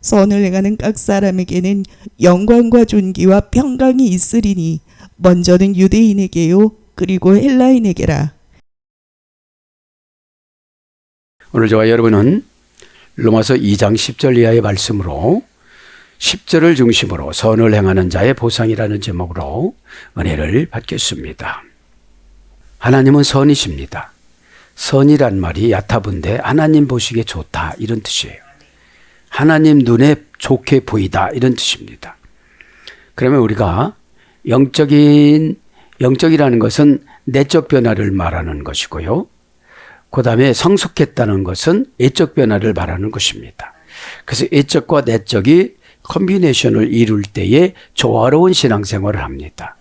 선을 행하는 각 사람에게는 영광과 존귀와 평강이 있으리니 먼저는 유대인에게요 그리고 헬라인에게라. 오늘 저와 여러분은 로마서 2장 10절 이하의 말씀으로 10절을 중심으로 선을 행하는 자의 보상이라는 제목으로 은혜를 받겠습니다. 하나님은 선이십니다. 선이란 말이 얕아본데 하나님 보시기에 좋다 이런 뜻이에요. 하나님 눈에 좋게 보이다 이런 뜻입니다. 그러면 우리가 영적이라는 것은 내적 변화를 말하는 것이고요. 그 다음에 성숙했다는 것은 애적 변화를 말하는 것입니다. 그래서 애적과 내적이 콤비네이션을 이룰 때에 조화로운 신앙생활을 합니다.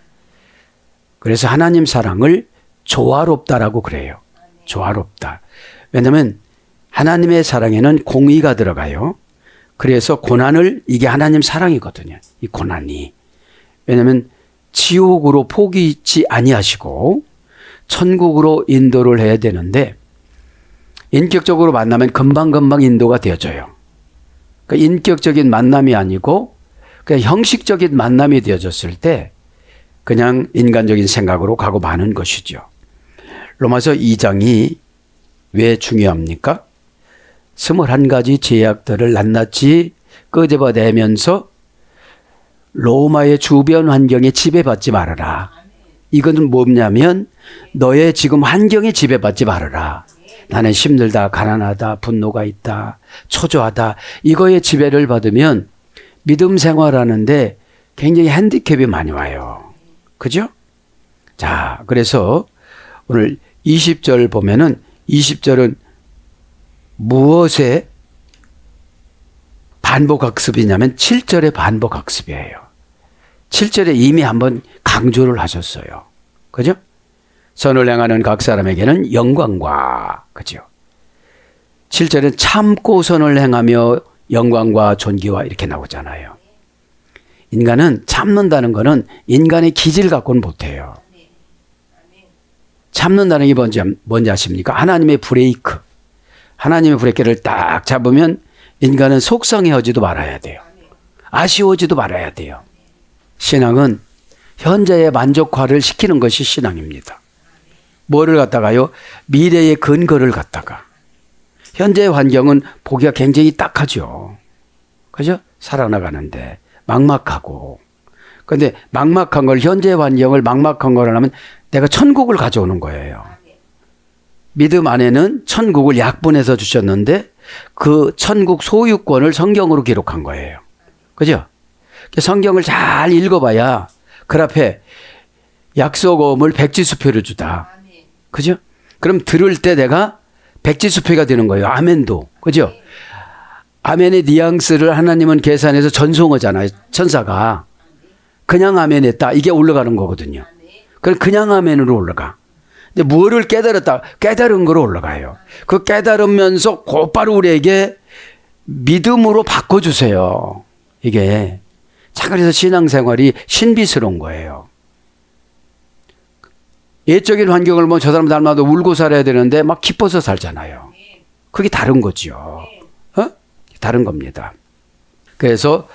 그래서 하나님 사랑을 조화롭다라고 그래요. 조화롭다. 왜냐하면 하나님의 사랑에는 공의가 들어가요. 그래서 고난을 이게 하나님 사랑이거든요. 이 고난이. 왜냐하면 지옥으로 포기치 아니하시고 천국으로 인도를 해야 되는데 인격적으로 만나면 금방금방 인도가 되어져요. 그러니까 인격적인 만남이 아니고 그냥 형식적인 만남이 되어졌을 때 그냥 인간적인 생각으로 가고 마는 것이죠. 로마서 2장이 왜 중요합니까? 21가지 제약들을 낱낱이 끄집어내면서 로마의 주변 환경에 지배받지 말아라. 이거는 뭐냐면 너의 지금 환경에 지배받지 말아라. 나는 힘들다, 가난하다, 분노가 있다, 초조하다. 이거에 지배를 받으면 믿음 생활하는데 굉장히 핸디캡이 많이 와요. 그죠? 자, 그래서 오늘 20절 보면은 20절은 무엇의 반복학습이냐면 7절의 반복학습이에요. 7절에 이미 한번 강조를 하셨어요. 그죠? 선을 행하는 각 사람에게는 영광과, 그죠? 7절은 참고 선을 행하며 영광과 존귀와 이렇게 나오잖아요. 인간은 참는다는 거는 인간의 기질 갖고는 못해요. 참는다는 게 뭔지 아십니까? 하나님의 브레이크. 하나님의 브레이크를 딱 잡으면 인간은 속상해하지도 말아야 돼요. 아쉬워지도 말아야 돼요. 신앙은 현재의 만족화를 시키는 것이 신앙입니다. 뭐를 갖다가요? 미래의 근거를 갖다가. 현재의 환경은 보기가 굉장히 딱하죠. 그죠? 살아나가는데 막막하고. 그런데 막막한 걸, 현재의 환경을 막막한 걸 하면 내가 천국을 가져오는 거예요. 믿음 안에는 천국을 약분해서 주셨는데 그 천국 소유권을 성경으로 기록한 거예요. 그죠? 성경을 잘 읽어봐야 그 앞에 약속음을 백지수표를 주다. 그죠? 그럼 들을 때 내가 백지수표가 되는 거예요. 아멘도. 그죠? 아멘의 뉘앙스를 하나님은 계산해서 전송하잖아요. 천사가. 그냥 아멘 했다. 이게 올라가는 거거든요. 그냥 아멘으로 올라가. 근데 무엇을 깨달았다? 깨달은 거로 올라가요. 그 깨달으면서 곧바로 우리에게 믿음으로 바꿔주세요. 이게. 자, 그래서 신앙생활이 신비스러운 거예요. 예적인 환경을 뭐 저 사람 닮아도 울고 살아야 되는데 막 기뻐서 살잖아요. 그게 다른 거죠. 다른 겁니다. 그래서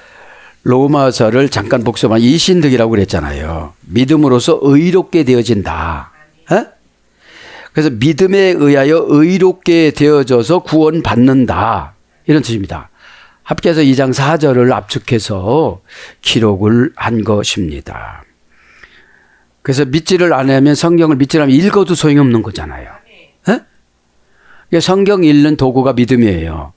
로마서를 잠깐 복습한 이신득이라고 그랬잖아요. 믿음으로써 의롭게 되어진다. 그래서 믿음에 의하여 의롭게 되어져서 구원받는다. 이런 뜻입니다. 합계서 2장 4절을 압축해서 기록을 한 것입니다. 그래서 믿지를 않으면 성경을 믿지 않으면 읽어도 소용없는 거잖아요. 성경 읽는 도구가 믿음이에요.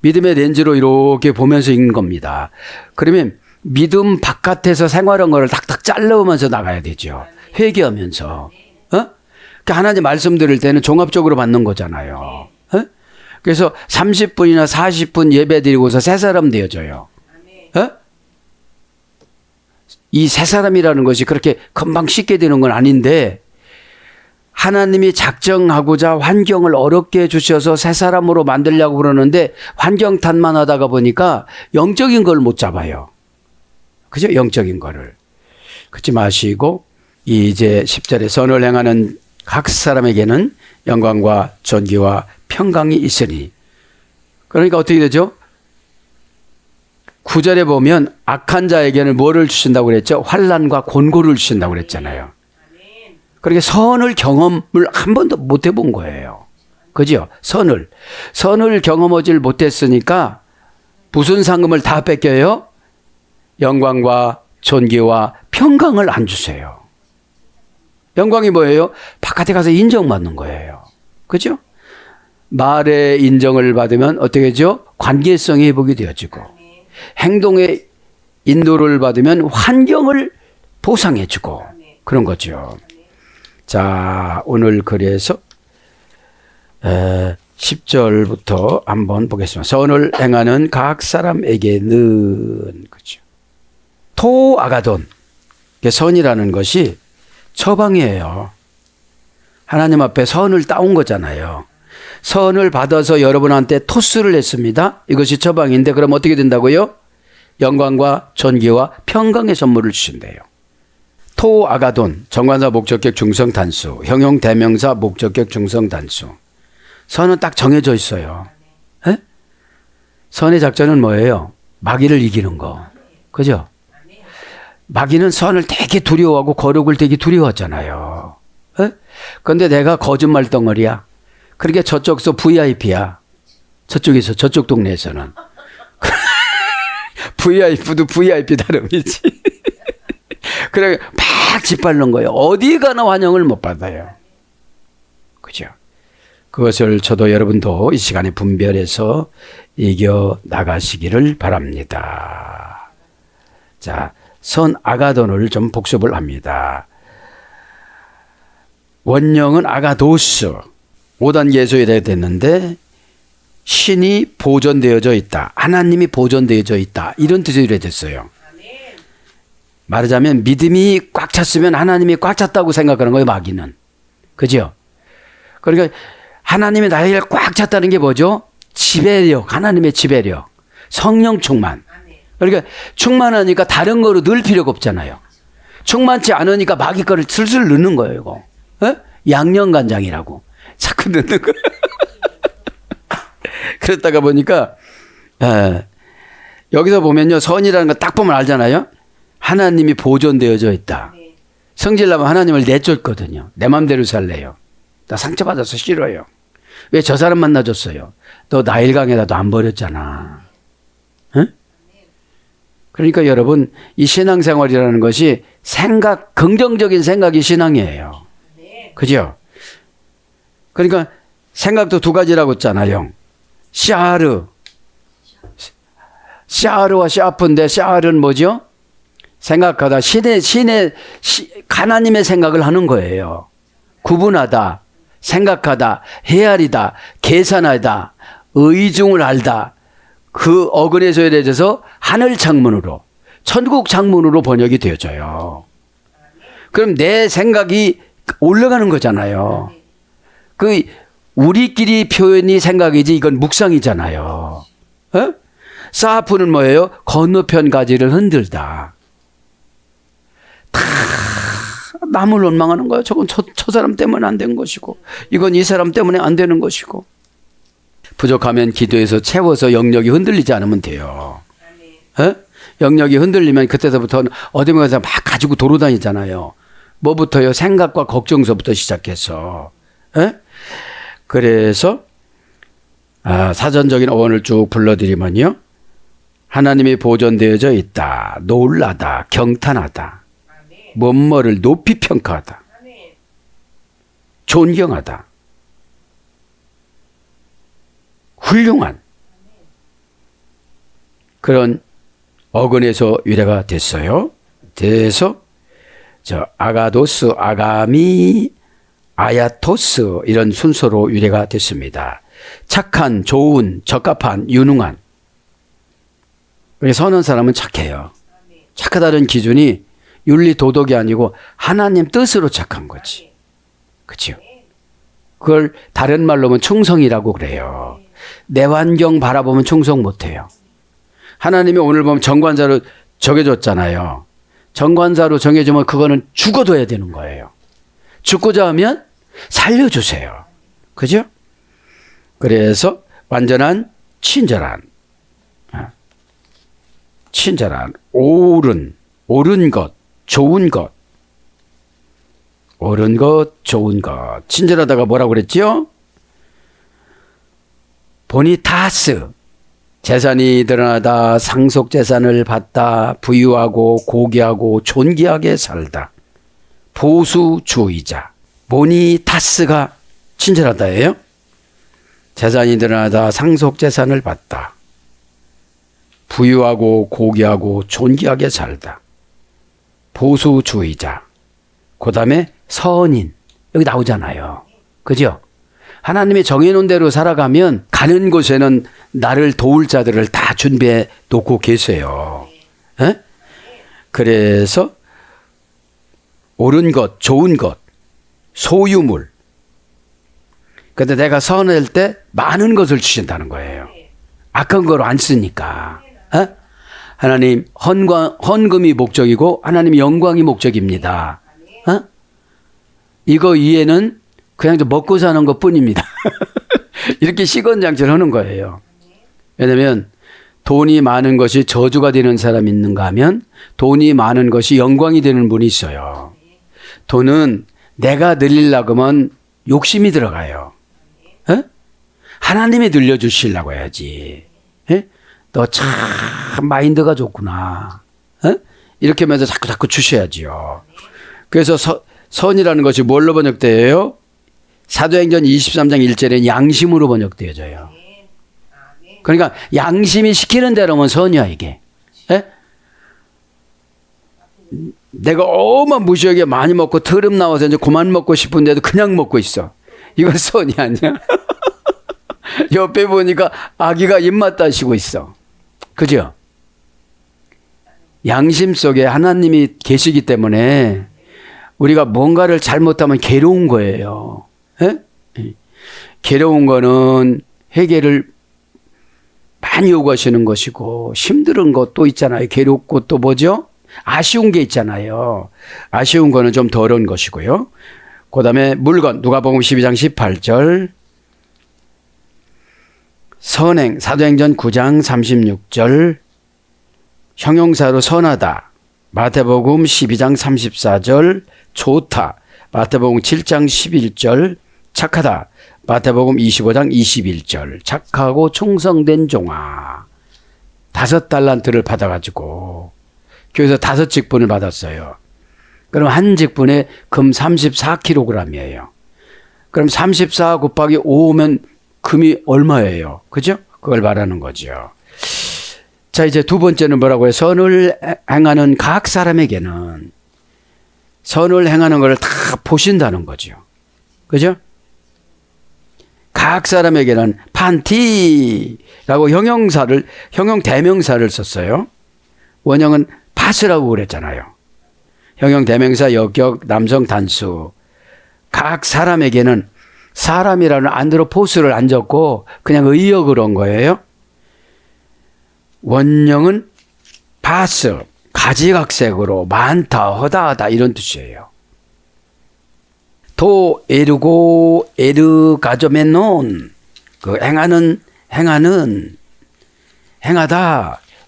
믿음의 렌즈로 이렇게 보면서 읽는 겁니다. 그러면 믿음 바깥에서 생활한 거를 탁탁 잘라오면서 나가야 되죠. 회개하면서. 그러니까 하나님 말씀 들을 때는 종합적으로 받는 거잖아요. 그래서 30분이나 40분 예배 드리고서 새 사람 되어져요. 이 새 사람이라는 것이 그렇게 금방 쉽게 되는 건 아닌데 하나님이 작정하고자 환경을 어렵게 해주셔서 새 사람으로 만들려고 그러는데 환경 탓만 하다가 보니까 영적인 걸 못 잡아요. 그죠? 영적인 거를. 그렇지 마시고 이제 10절에 선을 행하는 각 사람에게는 영광과 존귀와 평강이 있으니. 그러니까 어떻게 되죠? 9절에 보면 악한 자에게는 뭐를 주신다고 그랬죠? 환난과 곤고를 주신다고 그랬잖아요. 그렇게 선을 경험을 한 번도 못 해본 거예요. 그죠? 선을 경험하지 못했으니까 무슨 상금을 다 뺏겨요? 영광과 존귀와 평강을 안 주세요. 영광이 뭐예요? 바깥에 가서 인정받는 거예요. 그죠? 말의 인정을 받으면 어떻게 되죠? 관계성이 회복이 되어지고, 행동의 인도를 받으면 환경을 보상해주고, 그런 거죠. 자, 오늘 그래서 10절부터 한번 보겠습니다. 선을 행하는 각 사람에게는, 그죠? 토아가돈, 선이라는 것이 처방이에요. 하나님 앞에 선을 따온 거잖아요. 선을 받아서 여러분한테 토스를 했습니다. 이것이 처방인데 그럼 어떻게 된다고요? 영광과 존귀와 평강의 선물을 주신대요. 토아가돈, 정관사 목적격 중성 단수, 형용 대명사 목적격 중성 단수. 선은 딱 정해져 있어요. 에? 선의 작전은 뭐예요? 마귀를 이기는 거. 그죠? 마귀는 선을 되게 두려워하고 거룩을 되게 두려워하잖아요. 그런데 내가 거짓말 덩어리야. 그러니까 저쪽서 VIP야. 저쪽에서, 저쪽 동네에서는. VIP도 VIP 다름이지. 그래, 막 짓밟는 거예요. 어디 가나 환영을 못 받아요. 그죠? 그것을 저도 여러분도 이 시간에 분별해서 이겨 나가시기를 바랍니다. 자, 선 아가돈을 좀 복습을 합니다. 원형은 아가도스, 5단계에서 이래 됐는데 신이 보존되어져 있다. 하나님이 보존되어져 있다. 이런 뜻으로 이래 됐어요. 말하자면 믿음이 꽉 찼으면 하나님이 꽉 찼다고 생각하는 거예요, 마귀는. 그죠? 그러니까 하나님이 나에게 꽉 찼다는 게 뭐죠? 지배력, 하나님의 지배력, 성령 충만. 그러니까 충만하니까 다른 거로 넣을 필요가 없잖아요. 충만치 않으니까 마귀 거를 슬슬 넣는 거예요, 이거. 양념간장이라고. 자꾸 넣는 거. 그랬다가 보니까, 여기서 보면요, 선이라는 거 딱 보면 알잖아요. 하나님이 보존되어져 있다. 성질나면 하나님을 내쫓거든요. 내 맘대로 살래요. 나 상처받아서 싫어요. 왜 저 사람 만나줬어요? 너 나일강에다도 안 버렸잖아. 그러니까 여러분, 이 신앙생활이라는 것이 긍정적인 생각이 신앙이에요. 그죠? 그러니까 생각도 두 가지라고 했잖아요. 샤르와 샤프인데 샤르는 뭐죠? 생각하다. 하나님의 생각을 하는 거예요. 구분하다, 생각하다, 헤아리다, 계산하다, 의중을 알다. 그 어근에서 이래져서 하늘 창문으로, 천국 창문으로 번역이 되어져요. 그럼 내 생각이 올라가는 거잖아요. 그 우리끼리 표현이 생각이지 이건 묵상이잖아요. 사프는 뭐예요? 건너편 가지를 흔들다. 다 남을 원망하는 거예요. 저건 저 사람 때문에 안 된 것이고, 이건 이 사람 때문에 안 되는 것이고. 부족하면 기도해서 채워서 영역이 흔들리지 않으면 돼요. 영역이 흔들리면 그때서부터는 어디 가서 막 가지고 돌아다니잖아요. 뭐부터요? 생각과 걱정서부터 시작해서. 그래서 사전적인 어원을 쭉 불러드리면요. 하나님이 보존되어져 있다. 놀라다. 경탄하다. 뭐뭐를 높이 평가하다. 존경하다. 훌륭한 그런 어근에서 유래가 됐어요. 돼서 아가도스, 아가미, 아야토스 이런 순서로 유래가 됐습니다. 착한, 좋은, 적합한, 유능한. 선한 사람은 착해요. 착하다는 기준이 윤리 도덕이 아니고 하나님 뜻으로 착한 거지. 그렇죠? 그걸 다른 말로 하면 충성이라고 그래요. 내 환경 바라보면 충성 못해요. 하나님이 오늘 보면 정관사로 정해줬잖아요. 정관사로 정해주면 그거는 죽어둬야 되는 거예요. 죽고자 하면 살려주세요. 그죠? 그래서 완전한 친절한 친절한, 옳은 것, 좋은 것. 옳은 것, 좋은 것. 친절하다가 뭐라고 그랬죠? 보니타스. 재산이 드러나다, 상속재산을 받다, 부유하고 고귀하고 존귀하게 살다. 보수주의자. 보니타스가 친절하다예요. 재산이 드러나다, 상속재산을 받다. 부유하고 고귀하고 존귀하게 살다. 보수주의자. 그 다음에 선인. 여기 나오잖아요. 그죠? 하나님이 정해놓은 대로 살아가면 가는 곳에는 나를 도울 자들을 다 준비해 놓고 계세요. 에? 그래서 옳은 것, 좋은 것, 소유물. 근데 내가 선할 때 많은 것을 주신다는 거예요. 악한 거로 안 쓰니까. 에? 하나님 헌금이 목적이고 하나님 영광이 목적입니다. 에? 이거 이해는 그냥 좀 먹고 사는 것 뿐입니다. 이렇게 시건장치를 하는 거예요. 왜냐하면 돈이 많은 것이 저주가 되는 사람이 있는가 하면 돈이 많은 것이 영광이 되는 분이 있어요. 돈은 내가 늘리려고 하면 욕심이 들어가요. 에? 하나님이 늘려주시려고 해야지. 너 참 마인드가 좋구나. 에? 이렇게 하면서 자꾸 주셔야지요. 그래서 선이라는 것이 뭘로 번역되어요? 사도행전 23장 1절에는 양심으로 번역되어져요. 그러니까 양심이 시키는 대로면 선이야 이게. 에? 내가 어마무시하게 많이 먹고 트름 나와서 이제 그만 먹고 싶은데도 그냥 먹고 있어. 이건 선이 아니야. 옆에 보니까 아기가 입맛 다시고 있어. 그죠? 양심 속에 하나님이 계시기 때문에 우리가 뭔가를 잘못하면 괴로운 거예요. 에? 괴로운 거는 회개를 많이 요구하시는 것이고 힘든 것도 있잖아요. 괴롭고 또 뭐죠? 아쉬운 게 있잖아요. 아쉬운 거는 좀 덜한 것이고요. 그 다음에 물건 누가복음 12장 18절 선행 사도행전 9장 36절 형용사로 선하다 마태복음 12장 34절 좋다 마태복음 7장 11절 착하다 마태복음 25장 21절 착하고 충성된 종아 5달란트를 받아가지고 교회에서 5직분을 받았어요. 그럼 한 직분에 금 34kg이에요. 그럼 34 곱하기 5면 금이 얼마예요? 그죠? 그걸 말하는 거죠. 자, 이제 두 번째는 뭐라고 해요? 선을 행하는 각 사람에게는 선을 행하는 걸 다 보신다는 거죠. 그죠? 각 사람에게는 판티라고 형용 대명사를 썼어요. 원형은 파스라고 그랬잖아요. 형용 대명사 역격 남성 단수. 각 사람에게는 사람이라는 안드로포스를 안 적고 그냥 의역으로 한 거예요. 원형은 파스, 가지각색으로 많다, 허다하다 이런 뜻이에요. 도 에르고 에르가조메논 그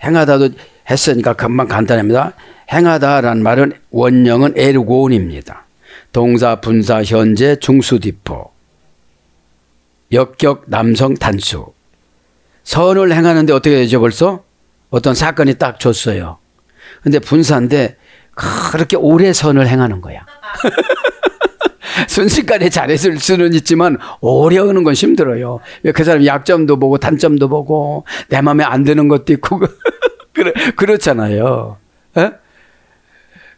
행하다도 했으니까 금방 간단합니다. 행하다라는 말은 원형은 에르고온입니다. 동사, 분사, 현재, 중수디포 역격, 남성, 단수. 선을 행하는데 어떻게 되죠 벌써? 어떤 사건이 딱 줬어요. 근데 분사인데 그렇게 오래 선을 행하는 거야. 순식간에 잘했을 수는 있지만 오래 하는 건 힘들어요. 그 사람 약점도 보고 단점도 보고 내 마음에 안 드는 것도 있고 그렇잖아요. 에?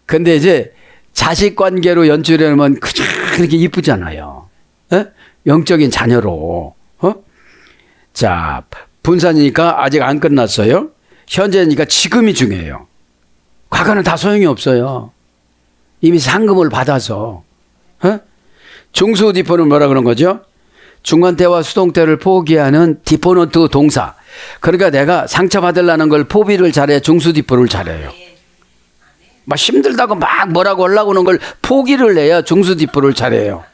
근데 이제 자식 관계로 연출하면 그렇게 이쁘잖아요. 에? 영적인 자녀로. 자, 분산이니까 아직 안 끝났어요. 현재니까 지금이 중요해요. 과거는 다 소용이 없어요. 이미 상금을 받아서. 중수디포는 뭐라 그런 거죠? 중간태와 수동태를 포기하는 디포넌트 동사. 그러니까 내가 상처받으려는 걸 포비를 잘해 중수디포를 잘해요. 막 힘들다고 막 뭐라고 하려고 하는 걸 포기를 해야 중수디포를 잘해요.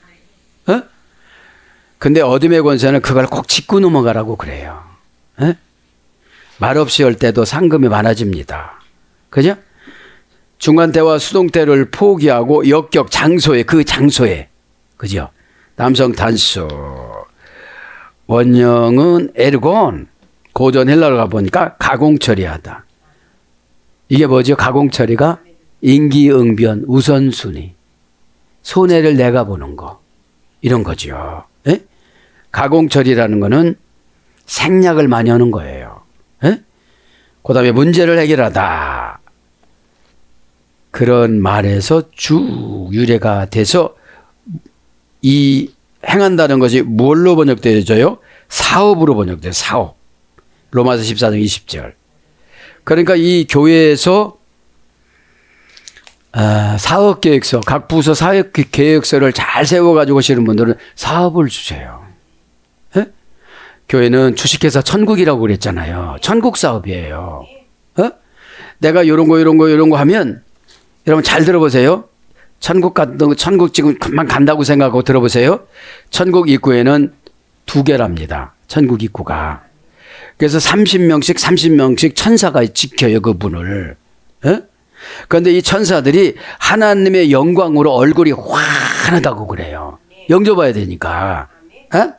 근데 어둠의 권세는 그걸 꼭 짚고 넘어가라고 그래요. 말없이 할 때도 상금이 많아집니다. 그죠? 중간대와 수동대를 포기하고 역격 장소에, 그 장소에. 그죠? 남성 단수. 원형은 에르곤. 고전 헬라로 가보니까 가공처리하다. 이게 뭐죠? 가공처리가 인기응변, 우선순위. 손해를 내가 보는 거. 이런 거죠. 예? 가공처리라는 거는 생략을 많이 하는 거예요. 예? 그 다음에 문제를 해결하다. 그런 말에서 쭉 유래가 돼서 이 행한다는 것이 뭘로 번역되어져요? 사업으로 번역돼요. 사업. 로마서 14장 20절. 그러니까 이 교회에서 사업계획서, 각 부서 사업계획서를 잘 세워가지고 오시는 분들은 사업을 주세요. 예? 교회는 주식회사 천국이라고 그랬잖아요. 천국 사업이에요. 어? 내가 요런 거 하면 여러분 잘 들어보세요. 천국 지금 금방 간다고 생각하고 들어보세요. 천국 입구에는 2개랍니다. 천국 입구가. 그래서 30명씩 천사가 지켜요, 그분을. 예? 그런데 이 천사들이 하나님의 영광으로 얼굴이 환하다고 그래요. 영접해야 되니까. 예?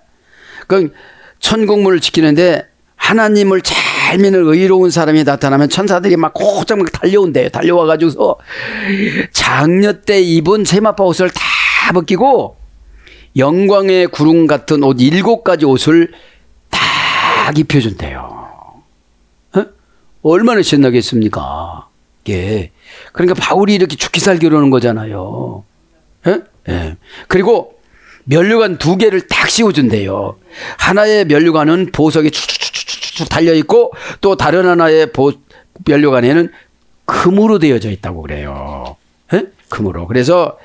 그럼 천국문을 지키는데 하나님을 잘 믿는 의로운 사람이 나타나면 천사들이 막 곧장 막 달려온대요. 달려와가지고서 장려 때 입은 세마파 옷을 다 벗기고 영광의 구름 같은 옷 7가지 옷을 딱 입혀준대요. 어? 얼마나 신나겠습니까? 이게. 그러니까 바울이 이렇게 죽기 살기 그러는 거잖아요. 예? 예. 그리고 면류관 2개를 딱 씌워준대요. 하나의 면류관은 보석이 축축축축 달려있고 또 다른 하나의 면류관에는 금으로 되어져 있다고 그래요. 예? 금으로. 그래서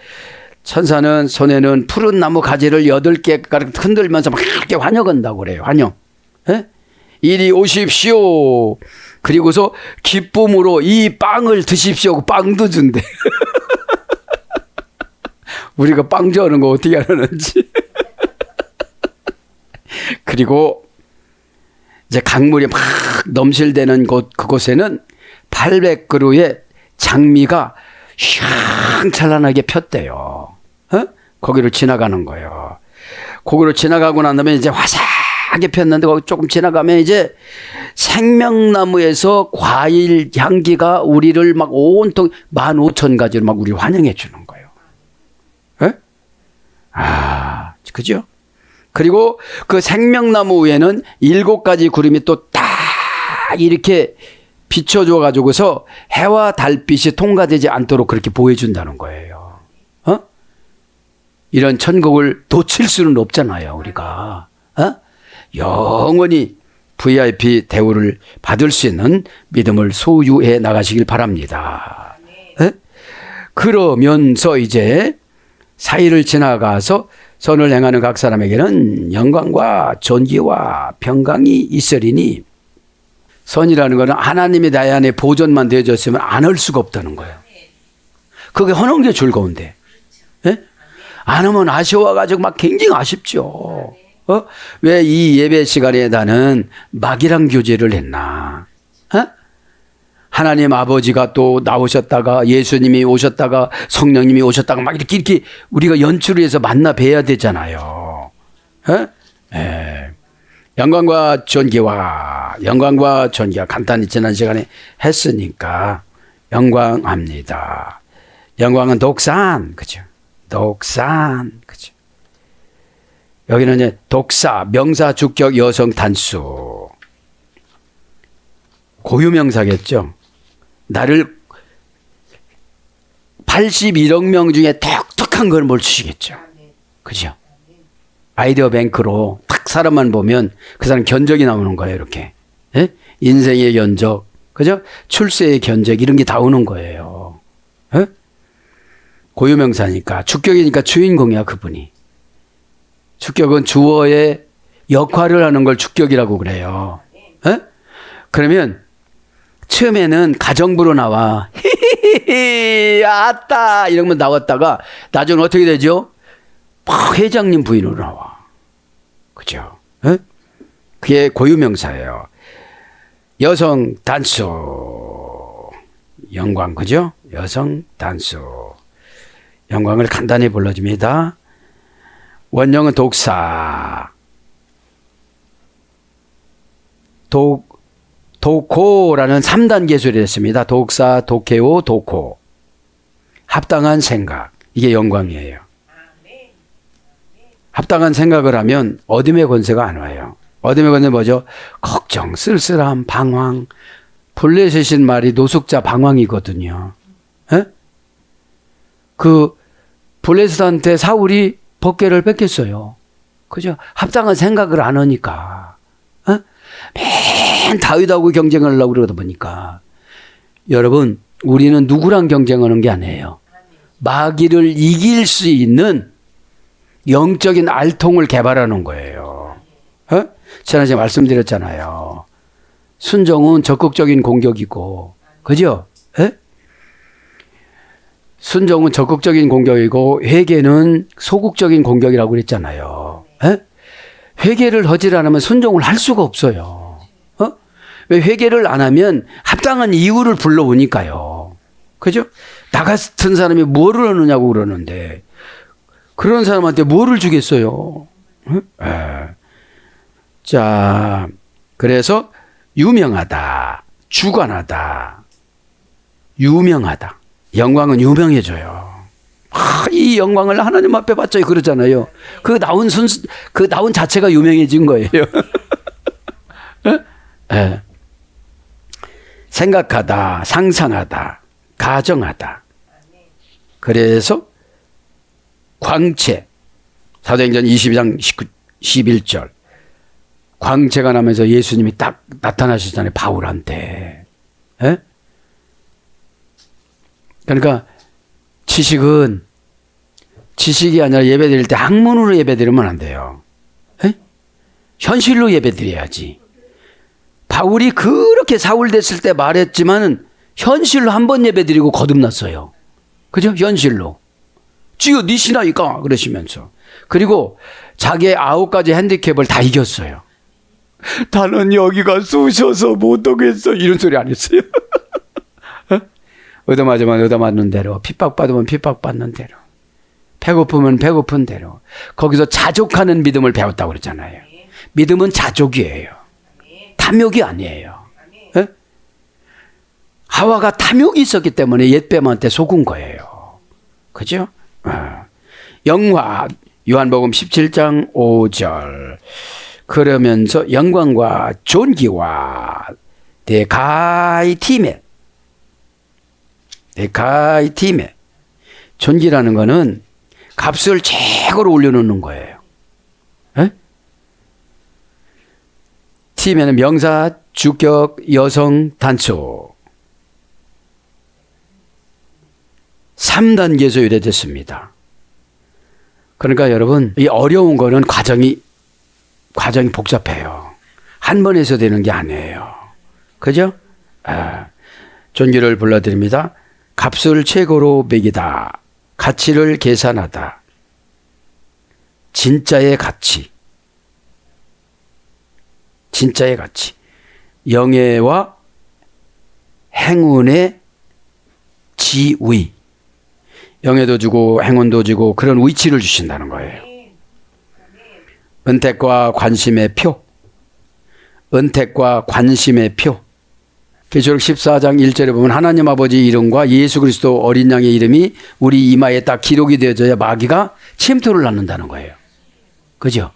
천사는 손에는 푸른 나무 가지를 8개 흔들면서 막 이렇게 환영한다고 그래요. 환영. 예? 이리 오십시오. 그리고서 기쁨으로 이 빵을 드십시오. 빵도 준대. 우리가 빵 좋아하는 거 어떻게 하는지. 그리고 이제 강물이 막 넘실대는 그곳에는 800그루의 장미가 휘황찬란하게 폈대요. 어? 거기를 지나가는 거예요. 거기를 지나가고 난 다음에 이제 화사하게 폈는데 거기 조금 지나가면 이제 생명나무에서 과일 향기가 우리를 막 온통 15,000가지로 막 우리 환영해 주는 거예요. 에? 아, 그죠? 그리고 그 생명나무 위에는 7가지 구름이 또 딱 이렇게 비춰줘 가지고서 해와 달빛이 통과되지 않도록 그렇게 보여준다는 거예요. 어? 이런 천국을 놓칠 수는 없잖아요, 우리가. 어? 영원히 VIP 대우를 받을 수 있는 믿음을 소유해 나가시길 바랍니다. 에? 그러면서 이제 사이를 지나가서 선을 행하는 각 사람에게는 영광과 존귀와 평강이 있으리니, 선이라는 것은 하나님이 나의 안에 보존만 되어졌으면 안 할 수가 없다는 거예요. 그게 하는 게 즐거운데. 예? 안 하면 아쉬워가지고 막 굉장히 아쉽죠. 왜 이 예배 시간에 나는 막이랑 교제를 했나? 하나님 아버지가 또 나오셨다가 예수님이 오셨다가 성령님이 오셨다가 막 이렇게 우리가 연출을 해서 만나 뵈야 되잖아요. 예. 영광과 존귀와 간단히 지난 시간에 했으니까 영광합니다. 영광은 독산, 그죠? 독산, 그죠? 여기는 이제 독사, 명사, 주격, 여성, 단수. 고유명사겠죠? 나를 81억 명 중에 독특한 걸 뭘 주시겠죠? 그죠? 아이디어 뱅크로 딱 사람만 보면 그 사람 견적이 나오는 거예요, 이렇게. 예? 인생의 견적, 그죠? 출세의 견적, 이런 게 다 오는 거예요. 예? 고유명사니까. 주격이니까 주인공이야, 그분이. 주격은 주어의 역할을 하는 걸 주격이라고 그래요. 예? 그러면 처음에는 가정부로 나와. 히히히, 아따! 이러면 나왔다가 나중에 어떻게 되죠? 회장님 부인으로 나와. 그죠? 에? 그게 고유명사예요. 여성 단수. 영광, 그죠? 여성 단수. 영광을 간단히 불러줍니다. 원형은 독사. 도코라는 3단 계술이 됐습니다. 독사, 독해오, 도코. 합당한 생각. 이게 영광이에요. 합당한 생각을 하면 어둠의 권세가 안 와요. 어둠의 권세 뭐죠? 걱정, 쓸쓸함, 방황. 블레셋인 말이 노숙자 방황이거든요. 에? 그 블레셋한테 사울이 법궤를 뺏겼어요. 그죠? 합당한 생각을 안 하니까. 에? 맨 다윗하고 경쟁을 하려고 그러다 보니까. 여러분, 우리는 누구랑 경쟁하는 게 아니에요. 마귀를 이길 수 있는 영적인 알통을 개발하는 거예요. 어? 지난주에 말씀드렸잖아요. 순종은 적극적인 공격이고, 그죠? 에? 순종은 적극적인 공격이고 회개는 소극적인 공격이라고 그랬잖아요. 에? 회개를 하지 않으면 순종을 할 수가 없어요. 어? 왜 회개를 안 하면 합당한 이유를 불러오니까요. 그죠? 나 같은 사람이 뭐를 하느냐고 그러는데 그런 사람한테 뭐를 주겠어요? 자, 그래서 유명하다, 주관하다, 유명하다. 영광은 유명해져요. 이 영광을 하나님 앞에 바쳐요 그러잖아요. 그 나온 자체가 유명해진 거예요. 네. 생각하다, 상상하다, 가정하다. 그래서 광채, 사도행전 22장 11절 광채가 나면서 예수님이 딱 나타나셨잖아요. 바울한테. 에? 그러니까 지식이 아니라 예배드릴 때 학문으로 예배드리면 안 돼요. 에? 현실로 예배드려야지. 바울이 그렇게 사울 됐을 때 말했지만 현실로 한 번 예배드리고 거듭났어요. 그죠? 현실로. 주여 네 신하니까 그러시면서. 그리고 자기의 9가지 핸디캡을 다 이겼어요. 나는 여기가 쑤셔서 못 오겠어. 이런 소리 안 했어요. 얻어맞으면 얻어맞는 대로, 핍박받으면 핍박받는 대로, 배고프면 배고픈 대로. 거기서 자족하는 믿음을 배웠다고 그랬잖아요. 믿음은 자족이에요. 탐욕이 아니에요. 에? 하와가 탐욕이 있었기 때문에 옛뱀한테 속은 거예요. 그죠? 영화, 요한복음 17장 5절. 그러면서 영광과 존귀와 데카이티메. 존귀라는 거는 값을 최고로 올려놓는 거예요. 에? 티메는 명사, 주격, 여성, 단수. 3단계에서 유래됐습니다. 그러니까 여러분, 이 어려운 거는 과정이 복잡해요. 한 번에서 되는 게 아니에요. 그죠? 존귀를 불러드립니다. 값을 최고로 매기다. 가치를 계산하다. 진짜의 가치. 진짜의 가치. 영예와 행운의 지위. 영예도 주고 행운도 주고 그런 위치를 주신다는 거예요. 은택과 관심의 표. 은택과 관심의 표. 계시록 14장 1절에 보면 하나님 아버지 이름과 예수 그리스도 어린 양의 이름이 우리 이마에 딱 기록이 되어져야 마귀가 침투를 낳는다는 거예요. 그죠?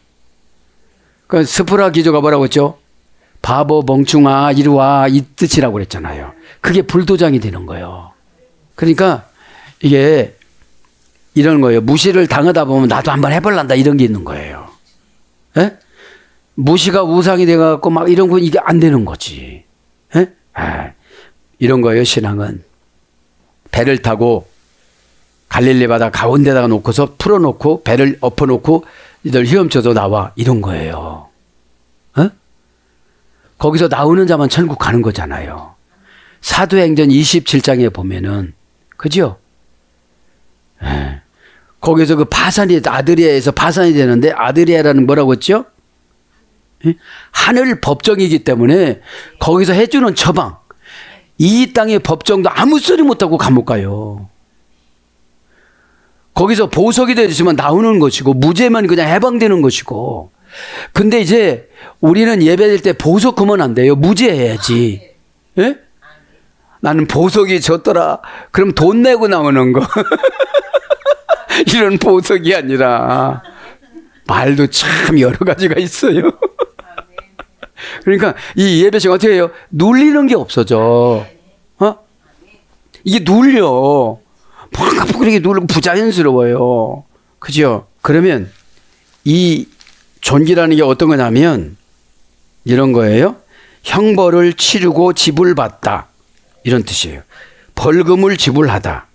그 스프라 기조가 뭐라고 했죠? 바보 멍충아 이리 와 이 뜻이라고 그랬잖아요. 그게 불도장이 되는 거예요. 그러니까 이게 이런 거예요. 무시를 당하다 보면 나도 한번 해볼란다 이런 게 있는 거예요. 에? 무시가 우상이 돼갖고 막 이런 거 이게 안 되는 거지. 에? 이런 거예요. 신앙은 배를 타고 갈릴리 바다 가운데다가 놓고서 풀어놓고 배를 엎어놓고 이들 헤엄쳐서 나와 이런 거예요. 어? 거기서 나오는 자만 천국 가는 거잖아요. 사도행전 27장에 보면은 그죠? 거기서 그 바산이 아드리아에서 바산이 되는데 아드리아라는 뭐라고 했죠? 예? 하늘 법정이기 때문에 거기서 해주는 처방, 이 땅의 법정도 아무 소리 못하고 감옥 가요. 거기서 보석이 되어있으면 나오는 것이고 무죄면 그냥 해방되는 것이고. 근데 이제 우리는 예배될 때 보석하면 안 돼요. 무죄해야지. 예? 나는 보석이 졌더라. 그럼 돈 내고 나오는 거. 이런 보석이 아니라 말도 참 여러 가지가 있어요. 그러니까 이 예배 시간 어떻게 해요? 눌리는 게 없어져. 어? 이게 눌려. 뭔가 그렇게 누르고 부자연스러워요. 그죠? 그러면 이 존귀라는 게 어떤 거냐면 이런 거예요. 형벌을 치르고 지불받다. 이런 뜻이에요. 벌금을 지불하다.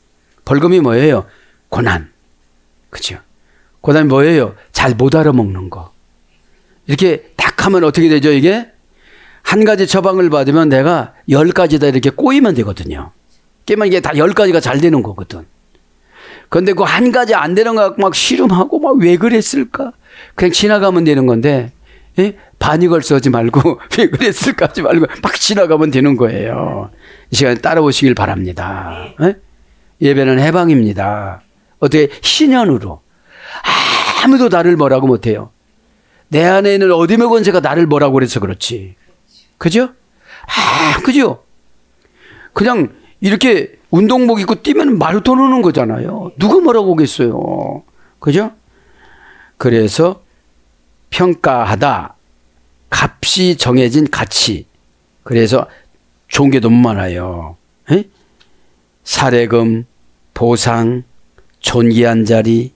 벌금이 뭐예요? 고난. 그죠? 고난이 뭐예요? 잘 못 알아먹는 거. 이렇게 딱 하면 어떻게 되죠, 이게? 한 가지 처방을 받으면 내가 10가지다 이렇게 꼬이면 되거든요. 깨면 이게 다 10가지가 잘 되는 거거든. 그런데 그 한 가지 안 되는 거 갖고 막 씨름하고 막 왜 그랬을까? 그냥 지나가면 되는 건데, 예? 반익을 써지 말고 왜 그랬을까 하지 말고 막 지나가면 되는 거예요. 이 시간에 따라오시길 바랍니다. 예? 예배는 해방입니다. 어떻게 신현으로. 아무도 나를 뭐라고 못해요. 내 안에 있는 어둠의 권세가 나를 뭐라고 그래서 그렇지. 그죠? 그죠? 그냥 이렇게 운동복 입고 뛰면 마라톤 하는 거잖아요. 누가 뭐라고 오겠어요. 그죠? 그래서 평가하다. 값이 정해진 가치. 그래서 좋은 게 너무 많아요. 에? 사례금, 보상, 존귀한 자리,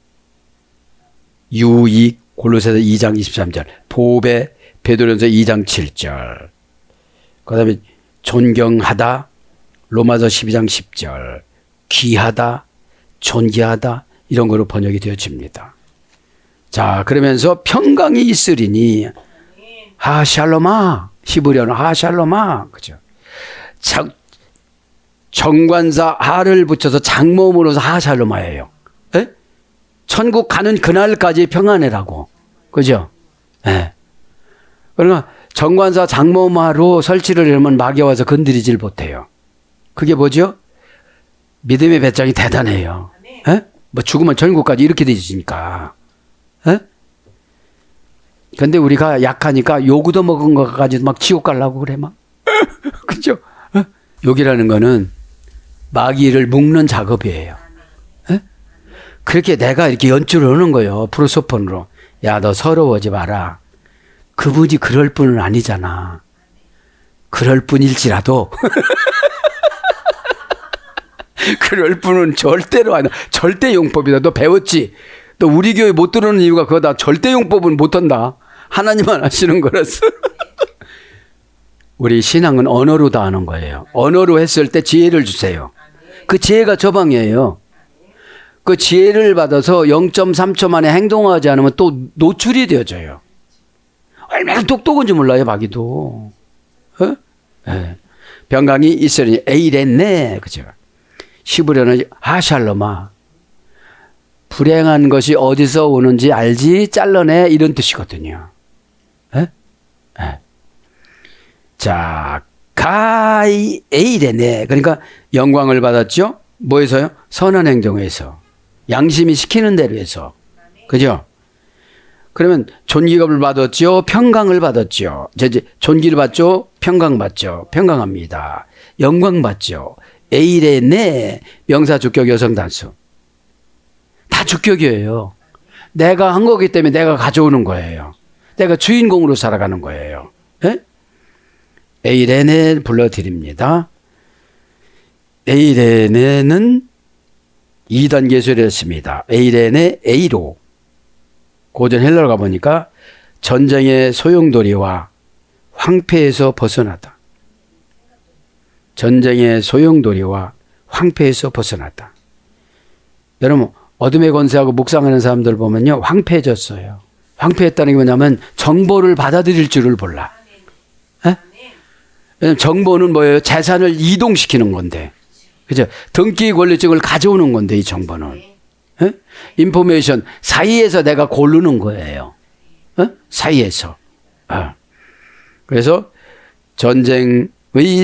유익, 골로새서 2장 23절, 보배, 베드로전서 2장 7절. 그 다음에 존경하다, 로마서 12장 10절, 귀하다, 존귀하다, 이런 거로 번역이 되어집니다. 자, 그러면서 평강이 있으리니, 샬롬아, 히브리어는 샬롬아, 그죠? 정관사 하를 붙여서 장모음으로서 샬롬아예요. 에? 천국 가는 그날까지 평안해라고. 그죠? 예. 그러니까 정관사 장모음하로 설치를 하면 마귀 와서 건드리질 못해요. 그게 뭐죠? 믿음의 배짱이 대단해요. 예? 뭐 죽으면 천국까지 이렇게 되지니까. 예? 근데 우리가 약하니까 요구도 먹은 것까지도 막 지옥 가려고 그래 막. 그죠? 어? 욕이라는 거는 마귀를 묶는 작업이에요. 에? 그렇게 내가 이렇게 연주를 하는 거예요. 프로소폰으로. 야, 너 서러워하지 마라. 그분이 그럴 분은 아니잖아. 그럴 뿐일지라도. 그럴 분은 절대로 아니야. 절대용법이다. 너 배웠지? 너 우리 교회 못 들어오는 이유가 그거다. 절대용법은 못한다. 하나님만 하시는 거라서. 우리 신앙은 언어로 다 하는 거예요. 언어로 했을 때 지혜를 주세요. 그 지혜가 처방이에요. 그 지혜를 받아서 0.3초 만에 행동하지 않으면 또 노출이 되어져요. 얼마나 똑똑한지 몰라요, 마귀도. 어? 네. 병강이 있으니 에이랬네. 그죠? 히브리어는 샬롬아. 불행한 것이 어디서 오는지 알지? 잘라내. 이런 뜻이거든요. 네? 네. 자, 가이 에이레네. 그러니까 영광을 받았죠. 뭐에서요? 선한 행동에서. 양심이 시키는 대로 해서. 그죠? 그러면 존귀감을 받았죠. 평강을 받았죠. 존귀를 받죠. 평강 받죠. 평강합니다. 영광 받죠. 에이레네. 명사 주격 여성 단수. 다 주격이에요. 내가 한 거기 때문에 내가 가져오는 거예요. 내가 주인공으로 살아가는 거예요. 예? 에이레네 불러드립니다. 에이레네는 2단 계술이었습니다. 에이레네 에이로. 고전 헬라로 가보니까 전쟁의 소용돌이와 황폐에서 벗어나다. 전쟁의 소용돌이와 황폐에서 벗어나다. 여러분 어둠의 권세하고 묵상하는 사람들 보면요. 황폐해졌어요. 황폐했다는 게 뭐냐면 정보를 받아들일 줄을 몰라. 왜냐면 정보는 뭐예요? 재산을 이동시키는 건데. 그죠? 등기 권리증을 가져오는 건데, 이 정보는. 에? 인포메이션 사이에서 내가 고르는 거예요. 에? 사이에서. 그래서 전쟁의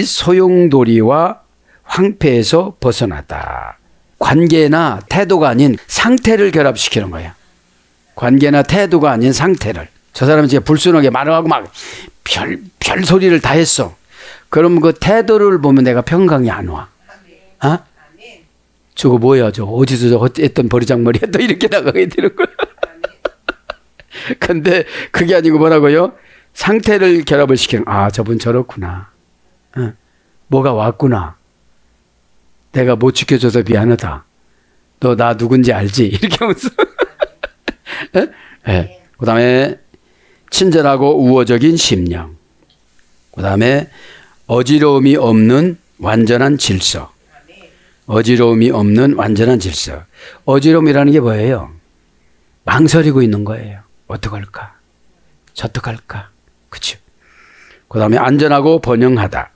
소용돌이와 황폐에서 벗어나다. 관계나 태도가 아닌 상태를 결합시키는 거예요. 관계나 태도가 아닌 상태를. 저 사람은 이제 불순하게 말하고 막 별 소리를 다 했어. 그럼 그 태도를 보면 내가 평강이 안 와. 어? 저거 뭐야, 저 어디서 저 했던 버리장머리야 또 이렇게 나가게 되는 거야. 근데 그게 아니고 뭐라고요? 상태를 결합을 시키는, 아, 저분 저렇구나. 뭐가 왔구나. 내가 못 지켜줘서 미안하다. 너 나 누군지 알지? 이렇게 하면서. 네. 그 다음에 친절하고 우호적인 심령. 그 다음에 어지러움이 없는 완전한 질서. 어지러움이 없는 완전한 질서. 어지러움이라는 게 뭐예요? 망설이고 있는 거예요. 어떡할까? 저떡할까? 그렇죠? 그 다음에 안전하고 번영하다.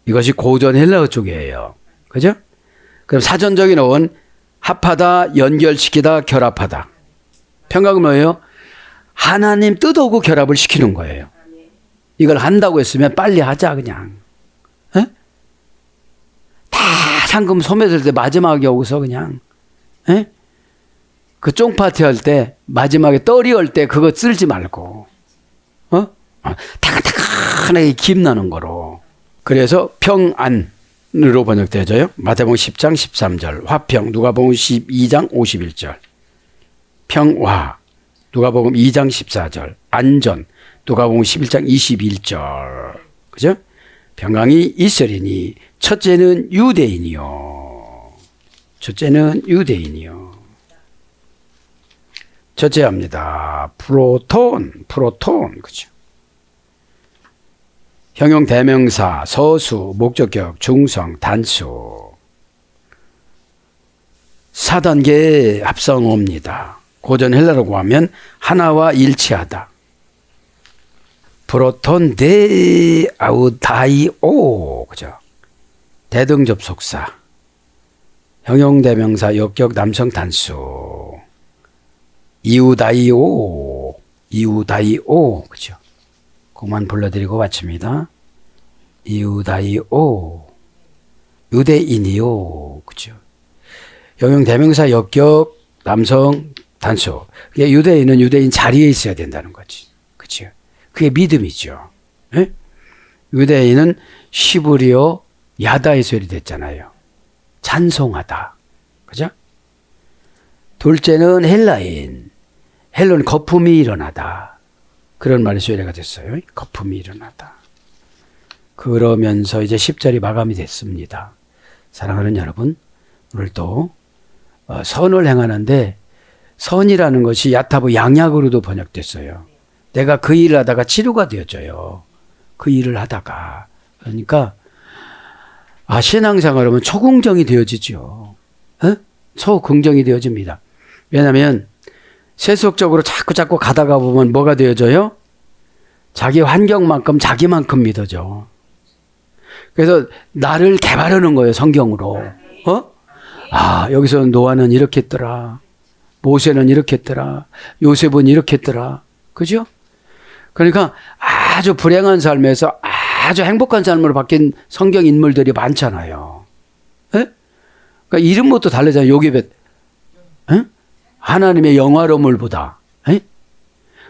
이것이 고전 헬라어 쪽이에요. 그죠? 그럼 사전적인 어원 합하다, 연결시키다, 결합하다. 평강은 뭐예요? 하나님 뜻하고 결합을 시키는 거예요. 이걸 한다고 했으면 빨리 하자 그냥. 에? 다 상금 소매들 때 마지막에 오고서 그냥 에? 그 쫑파티 할 때 마지막에 떨이 할 때 그거 쓸지 말고 타글타글하게 김나는 거로. 그래서 평안으로 번역되어져요. 마태복음 10장 13절, 화평, 누가복음 12장 51절, 평화, 누가복음 2장 14절, 안전, 누가복음 11장 21절. 그죠? 평강이 있으리니 첫째는 유대인이요. 첫째는 유대인이요. 첫째 합니다. 프로톤. 그죠? 형용 대명사, 서수, 목적격, 중성, 단수. 4단계 합성어입니다. 고전 헬라어로 하면 하나와 일치하다. 프로톤 데 아우다이오. 그죠? 대등접속사. 형용 대명사, 역격, 남성 단수. 이우다이오. 그죠? 그만 불러드리고 마칩니다. 이우다이오. 유대인이요. 그죠? 형용 대명사, 역격, 남성 단수. 유대인은 유대인 자리에 있어야 된다는 거지. 그죠? 그게 믿음이죠. 에? 유대인은 시브리어 야다에서 됐잖아요. 찬송하다. 그죠? 둘째는 헬라인. 헬라는 거품이 일어나다. 그런 말이 수혜가 됐어요. 거품이 일어나다. 그러면서 이제 10절이 마감이 됐습니다. 사랑하는 여러분, 오늘도 선을 행하는데 선이라는 것이 야타보 양약으로도 번역됐어요. 내가 그 일을 하다가 치료가 되어져요. 그 일을 하다가. 그러니까 신앙생활하면 초긍정이 되어지죠. 초긍정이 되어집니다. 왜냐하면 세속적으로 자꾸 가다가 보면 뭐가 되어져요? 자기 환경만큼 자기만큼 믿어져. 그래서 나를 개발하는 거예요, 성경으로. 여기서 노아는 이렇게 했더라. 모세는 이렇게 했더라. 요셉은 이렇게 했더라. 그죠? 그러니까 아주 불행한 삶에서 아주 행복한 삶으로 바뀐 성경 인물들이 많잖아요. 에? 그러니까 이름부터 다르잖아요. 요게벳. 하나님의 영화로움을 보다. 에?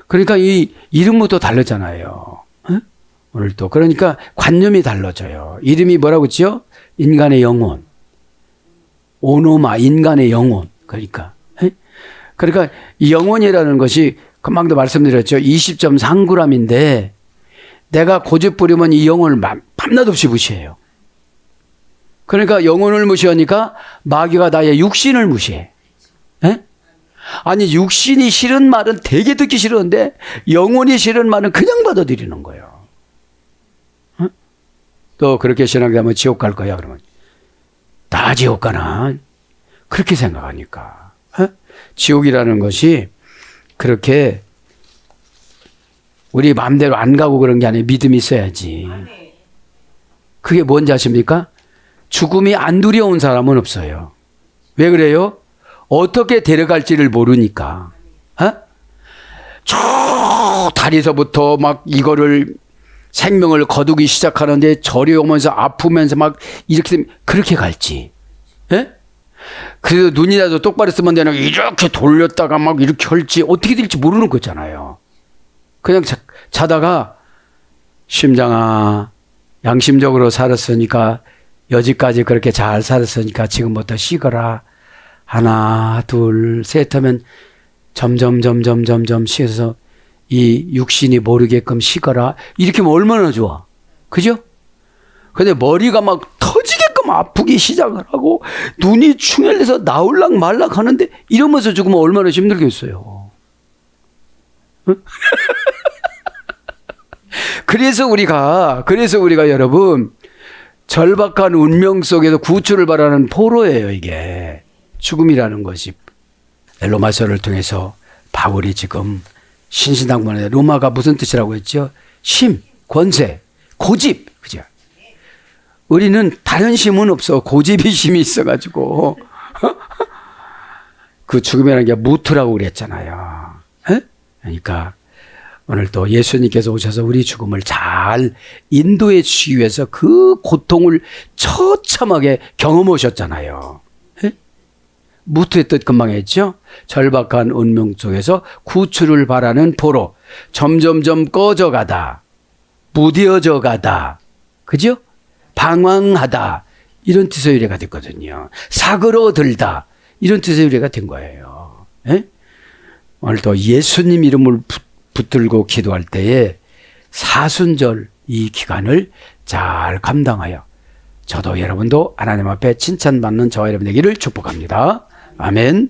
그러니까 이 이름부터 다르잖아요. 에? 오늘도. 그러니까 관념이 달라져요. 이름이 뭐라고 했죠? 인간의 영혼. 오노마, 인간의 영혼. 그러니까. 에? 그러니까 이 영혼이라는 것이 금방도 말씀드렸죠. 20.3g인데 내가 고집 부리면 이 영혼을 밤낮 없이 무시해요. 그러니까 영혼을 무시하니까 마귀가 나의 육신을 무시해. 에? 아니 육신이 싫은 말은 되게 듣기 싫은데 영혼이 싫은 말은 그냥 받아들이는 거예요. 에? 또 그렇게 신앙하면 지옥 갈 거야 그러면 다 지옥 가나? 그렇게 생각하니까. 에? 지옥이라는 것이 그렇게 우리 마음대로 안 가고 그런 게 아니에요. 믿음이 있어야지. 그게 뭔지 아십니까? 죽음이 안 두려운 사람은 없어요. 왜 그래요? 어떻게 데려갈지를 모르니까. 저 다리서부터 막 이거를 생명을 거두기 시작하는데 저려오면서 아프면서 막 이렇게 되면 그렇게 갈지. 예? 그래서 눈이라도 똑바로 쓰면 되나 이렇게 돌렸다가 막 이렇게 할지 어떻게 될지 모르는 거잖아요. 그냥 자다가 심장아 양심적으로 살았으니까 여지까지 그렇게 잘 살았으니까 지금부터 쉬거라. 하나 둘 셋 하면 점점 쉬어서 이 육신이 모르게끔 쉬거라. 이렇게 하면 얼마나 좋아. 그죠? 근데 머리가 막 터지게끔 아프기 시작을 하고 눈이 충혈돼서 나올락 말락 하는데 이러면서 죽으면 얼마나 힘들겠어요. 응? 그래서 우리가 여러분 절박한 운명 속에서 구출을 바라는 포로예요. 이게 죽음이라는 것이. 로마서를 통해서 바울이 지금 신신당문에 로마가 무슨 뜻이라고 했죠? 힘, 권세, 고집. 그죠? 우리는 다른 힘은 없어. 고집이 힘이 있어가지고 그 죽음이라는 게 무트라고 그랬잖아요. 에? 그러니까 오늘 또 예수님께서 오셔서 우리 죽음을 잘 인도해 주시기 위해서 그 고통을 처참하게 경험하셨잖아요. 에? 무트의 뜻 금방 했죠? 절박한 운명 속에서 구출을 바라는 포로. 점점점 꺼져가다. 무뎌져 가다. 그죠? 방황하다. 이런 뜻의 의뢰가 됐거든요. 사그러들다. 이런 뜻의 의뢰가 된 거예요. 에? 오늘 또 예수님 이름을 붙들고 기도할 때에 사순절 이 기간을 잘 감당하여 저도 여러분도 하나님 앞에 칭찬받는 저와 여러분 되기를 축복합니다. 아멘.